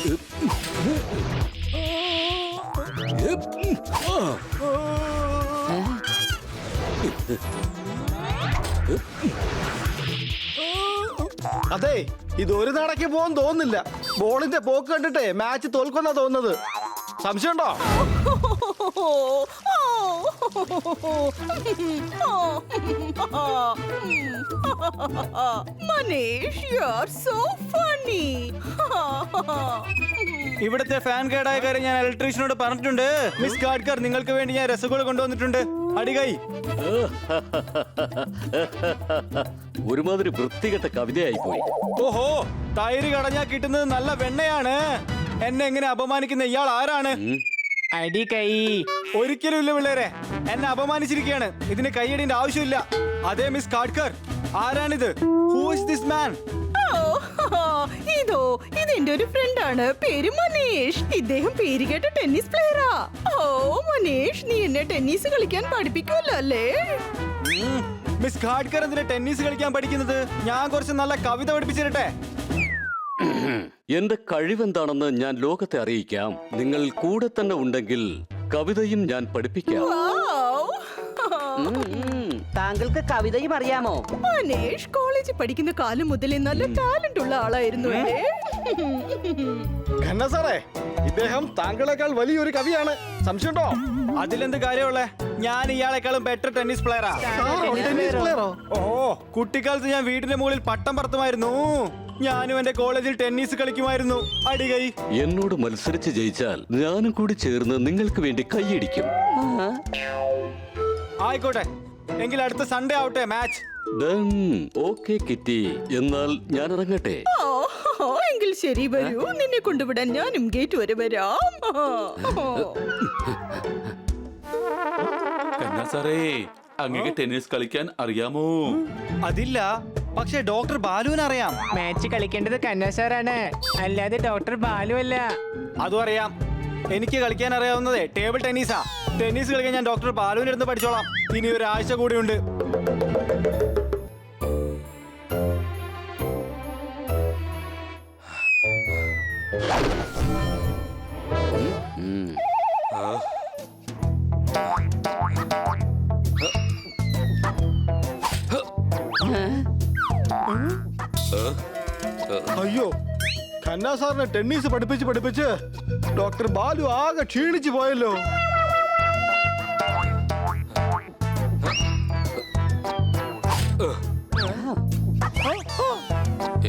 അതെ, ഇതൊരു നടക്ക് പോകാൻ തോന്നുന്നില്ല. ബോളിന്റെ പോക്ക് കണ്ടിട്ടേ മാച്ച് തോൽക്കുന്ന തോന്നുന്നത്. സംശയമുണ്ടോ? Manish, you are so funny. ഇവിടുത്തെ ഫാൻ കേടായ കാര്യം ഞാൻ ഇലക്ട്രീഷ്യനോട് പറഞ്ഞിട്ടുണ്ട്. മിസ് കാഡ്കർ, നിങ്ങൾക്ക് വേണ്ടി ഞാൻ രസഗോള കൊണ്ടുവന്നിട്ടുണ്ട്. അടികൈ. ഒരുമാതിരി വൃത്തികെട്ട കവിതയായി പോയി. ഓഹോ, തൈര് കടഞ്ഞാ കിട്ടുന്നത് നല്ല വെണ്ണയാണ്. എന്നെ എങ്ങനെ അപമാനിക്കുന്ന ഇയാൾ ആരാണ്? അടികൈ. ഒരിക്കലും ഇല്ല പിള്ളേരെ, എന്നെ അപമാനിച്ചിരിക്കുകയാണ്. ഇതിന് കൈയടിന്റെ ആവശ്യമില്ല. അതെ മിസ് കാഡ്കർ, ആരാണിത്? Who is this man? ഇതെന്റെ ഒരു ഫ്രണ്ടാണ്. പേര് മനീഷ്. ഇദ്ദേഹം പേര് കേട്ട ടെന്നീസ് പ്ലെയറാ. ഓ മനീഷ്, നീ എന്നെ ടെന്നീസ് കളിക്കാൻ പഠിപ്പിക്കുമല്ലോ അല്ലേ? മിസ് കാഡ്കർ എന്തിനാ ടെന്നീസ് കളിക്കാൻ പഠിക്കുന്നത്? ഞാൻ കുറച്ച് നല്ല കവിത പഠിപ്പിച്ചിരട്ടെ. എന്റെ കഴിവെന്താണെന്ന് ഞാൻ ലോകത്തെ അറിയിക്കാം. നിങ്ങൾ കൂടെ തന്നെ ഉണ്ടെങ്കിൽ കവിതയും ഞാൻ പഠിപ്പിക്കാം. താങ്കൾക്ക് കവിതയും അറിയാമോ? മനീഷ് കോളേജിൽ പഠിക്കുന്ന കാലം മുതലേ നല്ല ടാലന്റ് ഉള്ള ആളായിരുന്നു. ഖന്ന സാറേ, ഇദ്ദേഹം താങ്കളെക്കാൾ വലിയൊരു കവിയാണ്. സംശയമുണ്ടോ? അതിലെന്ത് കാര്യമുള്ളേ? ഞാൻ ഇയാളെക്കാളും ബെറ്റർ ടെന്നീസ് പ്ലെയറാ. ടെന്നീസ് പ്ലെയറോ? ഓ, കുട്ടിക്കാലത്ത് ഞാൻ വീടിന്റെ മുകളിൽ പട്ടം പറത്തുമായിരുന്നു. ഞാനും എന്റെ കോളേജിൽ ടെന്നീസ് കളിക്കുമായിരുന്നു. അടികൈ. എന്നോട് മത്സരിച്ച് ജയിച്ചാൽ ഞാനും കൂടി ചേർന്ന് നിങ്ങൾക്ക് വേണ്ടി കൈയടിക്കും. ആയിക്കോട്ടെ, എങ്കിൽ അടുത്ത സൺഡേ ആവട്ടെ മാച്ച്. ഓക്കെ കിറ്റി, എന്നാൽ ഞാൻ ഇറങ്ങട്ടെ. എങ്കിൽ ശരി, വരൂ. നിന്നെ കൊണ്ടുവിടാൻ ഞാനും ഗേറ്റ് വരെ വരാം. കന്നാ സാറേ, അങ്ങക്ക് ടെന്നീസ് കളിക്കാൻ അറിയാമോ? അതില്ല, പക്ഷെ ഡോക്ടർ ബാലുവിന് അറിയാം. മാച്ച് കളിക്കേണ്ടത് കന്ന സാറാണ്, അല്ലാതെ ഡോക്ടർ ബാലു അല്ല. അതും അറിയാം. എനിക്ക് കളിക്കാൻ അറിയാവുന്നതേ ടേബിൾ ടെന്നീസാ. ടെന്നീസ് കളിക്കാൻ ഞാൻ ഡോക്ടർ ബാലുവിന്റെ അടുത്ത് പഠിച്ചോളാം. ഇനി ഒരാഴ്ച കൂടിയുണ്ട്. അയ്യോ, ഖന്ന സാറിനെ ടെന്നീസ് പഠിപ്പിച്ച് ഡോക്ടർ ബാലു ആകെ ക്ഷീണിച്ചു പോയല്ലോ.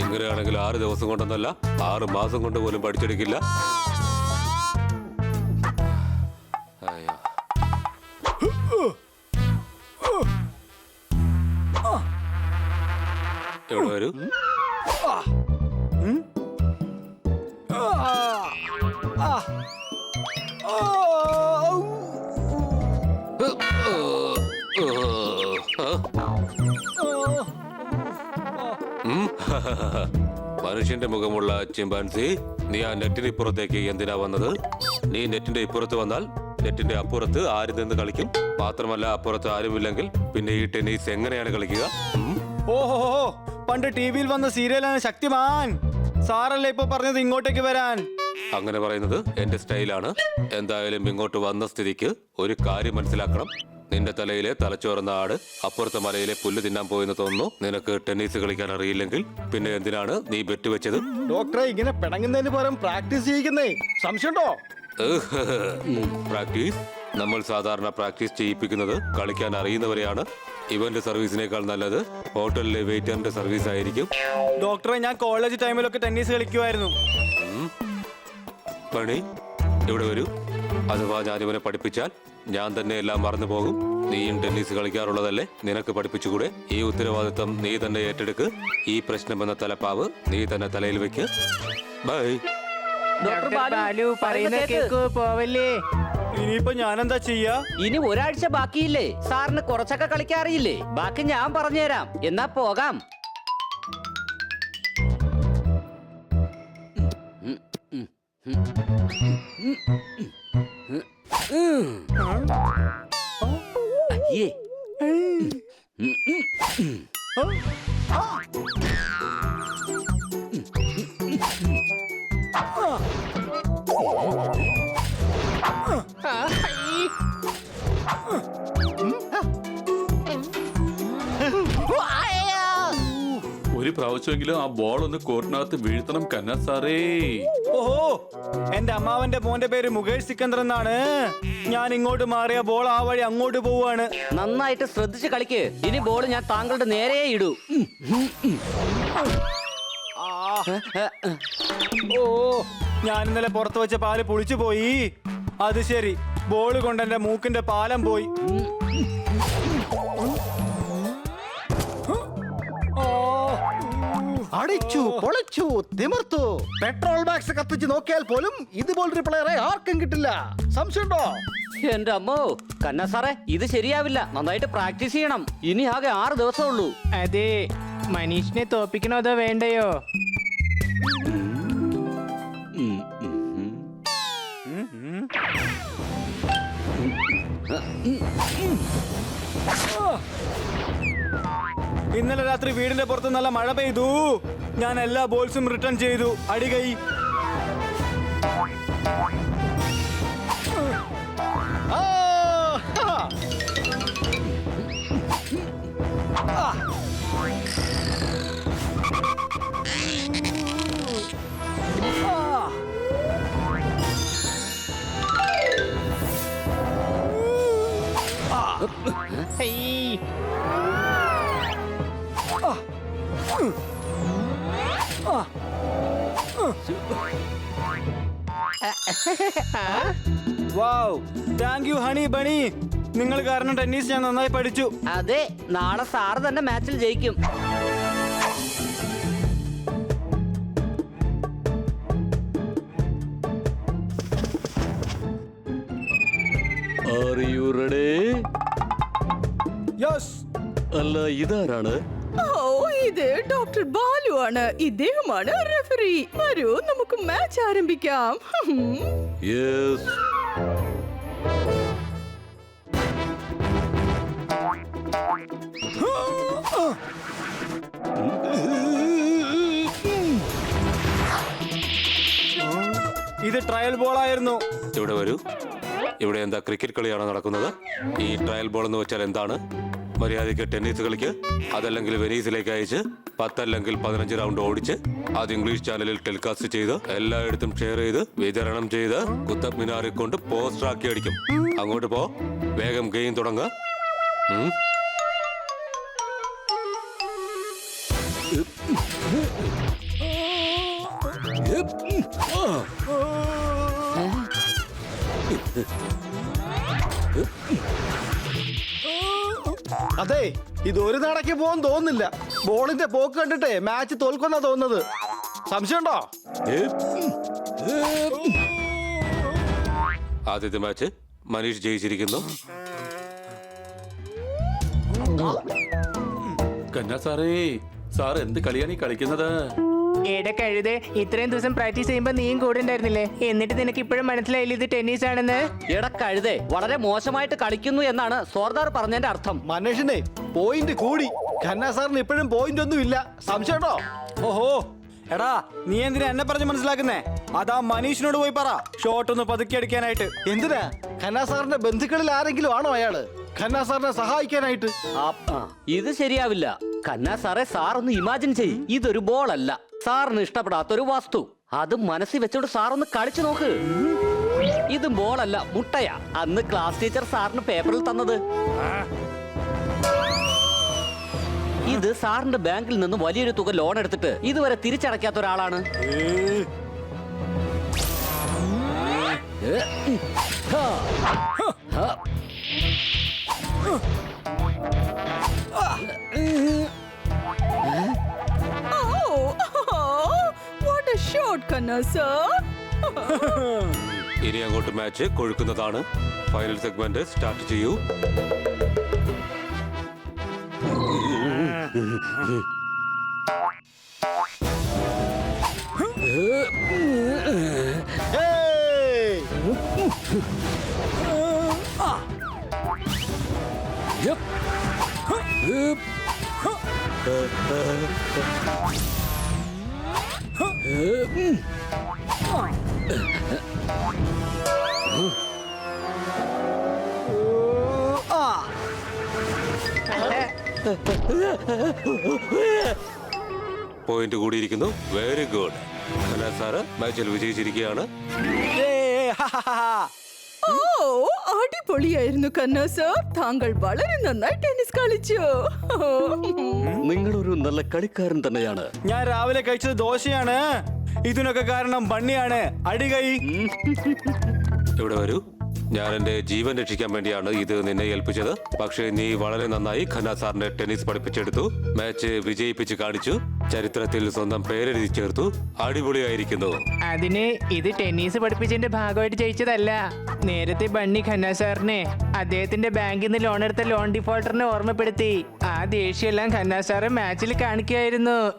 എങ്ങനെയാണെങ്കിൽ 6 ദിവസം കൊണ്ടൊന്നല്ല, 6 മാസം കൊണ്ട് പോലും പഠിച്ചെടുക്കില്ല. എവിടെ വരൂ? മനുഷ്യന്റെ മുഖമുള്ള ചിമ്പാൻസി, നീ ആ നെറ്റിന് ഇപ്പുറത്തേക്ക് എന്തിനാ വന്നത്? നീ നെറ്റിന്റെ ഇപ്പുറത്ത് വന്നാൽ നെറ്റിന്റെ അപ്പുറത്ത് ആര് നിന്ന് കളിക്കും? മാത്രമല്ല, അപ്പുറത്ത് ആരുമില്ലെങ്കിൽ പിന്നെ ഈ ടെന്നീസ് എങ്ങനെയാണ് കളിക്കുക? ഓഹോ, പണ്ട് ടിവിയിൽ വന്ന സീരിയലാണ് ശക്തിമാൻ. സാറല്ലേ ഇപ്പൊ പറഞ്ഞത് ഇങ്ങോട്ടേക്ക് വരാൻ? അങ്ങനെ പറയുന്നത് എന്റെ സ്റ്റൈലാണ്. എന്തായാലും ഇങ്ങോട്ട് വന്ന സ്ഥിതിക്ക് ഒരു കാര്യം മനസ്സിലാക്കണം. നിന്റെ തലയിലെ തലച്ചോറുന്ന ആട് അപ്പുറത്തെ മലയിലെ പുല്ല് തിന്നാൻ പോയെന്ന് തോന്നുന്നു. നിനക്ക് ടെന്നീസ് കളിക്കാൻ അറിയില്ലെങ്കിൽ പിന്നെ എന്തിനാണ് നീ ബെറ്റ് വെച്ചത്? ഡോക്ടറെ, ഇങ്ങനെ പിണങ്ങുന്നതിന് പകരം പ്രാക്ടീസ് ചെയ്യിക്കുന്നേ. സംശയമുണ്ടോ? പ്രാക്ടീസ്? നമ്മൾ സാധാരണ പ്രാക്ടീസ് ചെയ്യിപ്പിക്കുന്നത് കളിക്കാൻ അറിയുന്നവരെയാണ്. ഇവന്റെ സർവീസിനേക്കാൾ നല്ലത് ഹോട്ടലിലെ വെയിറ്ററിന്റെ സർവീസ് ആയിരിക്കും. ഡോക്ടറെ, ഞാൻ കോളേജ് ടൈമിലൊക്കെ ടെന്നീസ് കളിക്കുമായിരുന്നു. പണി, ഇവിടെ വരൂ. അഥവാ ഞാനിവനെ പഠിപ്പിച്ചാൽ ഞാൻ തന്നെ എല്ലാം മറന്നു പോകും. നീയും ടെന്നീസ് കളിക്കാറുള്ളതല്ലേ? നിനക്ക് പഠിപ്പിച്ചുകൂടെ? ഈ ഉത്തരവാദിത്വം നീ തന്നെ ഏറ്റെടുക്ക്. ഈ പ്രശ്നമെന്ന തലപ്പാവ് നീ തന്നെ തലയിൽ വെക്ക്. ബൈ. ഡോക്ടർ ബാലു പറയുന്നത് കേൾക്കൂ, പോവല്ലേ? ഇനിയിപ്പോ ഞാനെന്താ ചെയ്യാ? ഇനി ഒരാഴ്ച ബാക്കിയില്ലേ? സാറിന് കുറച്ചൊക്കെ കളിക്കാറിയില്ലേ? ബാക്കി ഞാൻ പറഞ്ഞുതരാം. എന്നാ പോകാം. അയ്യേ. ഒരു പ്രാവശ്യമെങ്കിലും ആ ബോൾ ഒന്ന് കോർട്ടിനകത്ത് വീഴ്ത്തണം കന്ന സാറേ. ഓഹോ, എന്റെ അമ്മാവന്റെ മോന്റെ പേര് മുകേഷ് സിക്കന്ദർ എന്നാണ്. ഞാൻ ഇങ്ങോട്ട് മാറിയ ബോൾ ആ വഴി അങ്ങോട്ട് പോവാണ്. നന്നായിട്ട് ശ്രദ്ധിച്ച് കളിക്ക്. ഇനി ബോൾ ഞാൻ താങ്കളുടെ നേരെ ഇടൂ. ഓ, ഞാൻ ഇന്നലെ പുറത്ത് വെച്ച പാല് പുളിച്ചു പോയി. അത് ശരി, ബോൾ കൊണ്ട് എന്റെ മൂക്കിന്റെ പാലം പോയി. അടിച്ചു പൊളിച്ചു തിമിർത്തു. പെട്രോൾ ബാഗ്സ് കത്തിച്ച് നോക്കിയാൽ പോലും ഇതുപോലൊരു പ്ലെയറെ ആർക്കും കിട്ടില്ല. സംശയമുണ്ടോ? എന്റെ അമ്മോ, കന്ന സാറേ ഇത് ശരിയാവില്ല. നന്നായിട്ട് പ്രാക്ടീസ് ചെയ്യണം. ഇനി ആകെ 6 ദിവസമേ ഉള്ളൂ. അതെ, മനീഷിനെ തോപ്പിക്കണോ അതോ വേണ്ടയോ? ഇന്നലെ രാത്രി വീടിന്റെ പുറത്ത് നല്ല മഴ പെയ്തു. ഞാൻ എല്ലാ ബോൾസും റിട്ടേൺ ചെയ്തു. അടികൈ. ആ, ഹാ. Hey. Wow, thank you honey bunny. നിങ്ങൾ കാരണം ടെന്നീസ് ഞാൻ നന്നായി പഠിച്ചു. അതെ, നാളെ സാറ് തന്നെ മാച്ചിൽ ജയിക്കും. Are you ready? യെസ്. അല്ല, ഇതാരാണ്? ഓ, ഇത് ഡോക്ടർ ബാലു ആണ്. ഇദ്ദേഹമാണ് റെഫറി. വരൂ, നമുക്ക് മാച്ച് ആരംഭിക്കാം. യെസ്. ഇത് ട്രയൽ ബോൾ ആയിരുന്നു. ഇവിടെ വരൂ. ഇവിടെ എന്താ ക്രിക്കറ്റ് കളിയാണോ നടക്കുന്നത്? ഈ ട്രയൽ ബോൾ എന്ന് വെച്ചാൽ എന്താണ്? മര്യാദയ്ക്ക് ടെന്നീസ് കളിക്ക്, അതല്ലെങ്കിൽ വെനീസിലേക്ക് അയച്ച് 10 അല്ലെങ്കിൽ 15 റൗണ്ട് ഓടിച്ച് അത് ഇംഗ്ലീഷ് ചാനലിൽ ടെലികാസ്റ്റ് ചെയ്ത് എല്ലായിടത്തും ഷെയർ ചെയ്ത് വിതരണം ചെയ്ത് കുത്തബ് മിനാറിൽ കൊണ്ട് പോസ്റ്റർ ആക്കി അടിക്കും. അങ്ങോട്ട് പോ, വേഗം ഗെയിം തുടങ്ങുക. അതെ, ഇത് ഒരു നടക്ക് പോകാൻ തോന്നുന്നില്ല. ബോളിന്റെ പോക്ക് കണ്ടിട്ടേ മാച്ച് തോൽക്കുന്ന തോന്നുന്നത്. സംശയമുണ്ടോ? ആദ്യത്തെ മാച്ച് മനീഷ് ജയിച്ചിരിക്കുന്നു. കന്ന സാറേ, സാർ എന്ത് കളിയാണ് ഈ കളിക്കുന്നത്? എടാ കഴുതേ, ഇത്രയും ദിവസം പ്രാക്ടീസ് ചെയ്യുമ്പോ നീയും കൂടെ ഉണ്ടായിരുന്നില്ലേ? എന്നിട്ട് നിനക്ക് ഇപ്പോഴും മനസ്സിലായില്ല ഇത് ടെന്നീസ് ആണെന്ന്? എടക്കഴുതേ, വളരെ മോശമായിട്ട് കളിക്കുന്നു എന്നാണ് സോർദാർ പറഞ്ഞതിന്റെ അർത്ഥം. മനുഷ്യനെ പോയിന്റ് കൂടി. ഖന്ന സാറിന് ഇപ്പോഴും പോയിന്റ് ഒന്നും ഇല്ല. സംശയമുണ്ടോ? ഓഹോ, എടാ നീ എന്തിനാ എന്നെ പറഞ്ഞ് മനസ്സിലാക്കുന്നേ? അതാ മനീഷിനോട് പോയി പറ ഷോട്ട് ഒന്ന് പതുക്കി അടിക്കാനായിട്ട്. എന്തിനാ? ഖന്ന സാറിന്റെ ബന്ധുക്കളിൽ ആരെങ്കിലും ആണോ അയാള് ഖന്ന സാറിനെ സഹായിക്കാനായിട്ട്? ഇത് ശരിയാവില്ല. കന്ന സാറേ, സാർ ഒന്ന് ഇമാജിൻ ചെയ്യ്. ഇതൊരു ബോൾ അല്ല, സാറിന് ഇഷ്ടപ്പെടാത്തൊരു വസ്തു. അത് മനസ്സിൽ വെച്ചോണ്ട് സാർ ഒന്ന് കളിച്ചു നോക്ക്. ഇത് ബോളല്ല, മുട്ടയാ. അന്ന് ക്ലാസ് ടീച്ചർ സാറിന് പേപ്പറിൽ തന്നത്. ഇത് സാറിന്റെ ബാങ്കിൽ നിന്ന് വലിയൊരു തുക ലോൺ എടുത്തിട്ട് ഇതുവരെ തിരിച്ചടയ്ക്കാത്ത ഒരാളാണ്. What a shot, Kanna sir. ഇനി അങ്ങോട്ട് മാച്ച് കൊഴുക്കുന്നതാണ്. ഫൈനൽ സെഗ്മെന്റ് സ്റ്റാർട്ട് ചെയ്യൂ. പോയിന്റ് കൂടിയിരിക്കുന്നു. Very good. ഖന്ന സാറ് മാച്ചിൽ വിജയിച്ചിരിക്കുകയാണ്. ഓ അടിപൊളിയായിരുന്നു കന്ന സർ. താങ്കൾ വളരെ നന്നായി ടെന്നീസ് കളിച്ചു. നിങ്ങളൊരു നല്ല കളിക്കാരൻ തന്നെയാണ്. ഞാൻ രാവിലെ കഴിച്ചത് ദോശയാണ്. ഇതിനൊക്കെ കാരണം ബണ്ണിയാണ്. അടികൈ. ഇവിടെ വരൂ. ഞാൻ എന്റെ ജീവൻ രക്ഷിക്കാൻ വേണ്ടിയാണ് ഇത് നിന്നെ ഏൽപ്പിച്ചത്. പക്ഷേ നീ വളരെ നന്നായി ഖന്ന സാറിനെ ടെന്നീസ് പഠിപ്പിച്ചെടുത്തു. മാച്ച് വിജയിപ്പിച്ച് കാണിച്ചു. ചരിത്രത്തിൽ സ്വന്തം പേരെഴുതി ചേർത്തു. അടിപൊളിയായിരിക്കുന്നു. അതിന് ഇത് ടെന്നീസ് പഠിപ്പിച്ചതിന്റെ ഭാഗമായിട്ട് ജയിച്ചതല്ല. നേരത്തെ ബണ്ണി ഖന്ന സാറിനെ അദ്ദേഹത്തിന്റെ ബാങ്കിൽ നിന്ന് ലോൺ എടുത്ത ലോൺ ഡിഫോൾട്ടറിനെ ഓർമ്മപ്പെടുത്തി. ആ ദേഷ്യമെല്ലാം ഖന്ന സാറ് മാച്ചിൽ കാണിക്കുകയായിരുന്നു.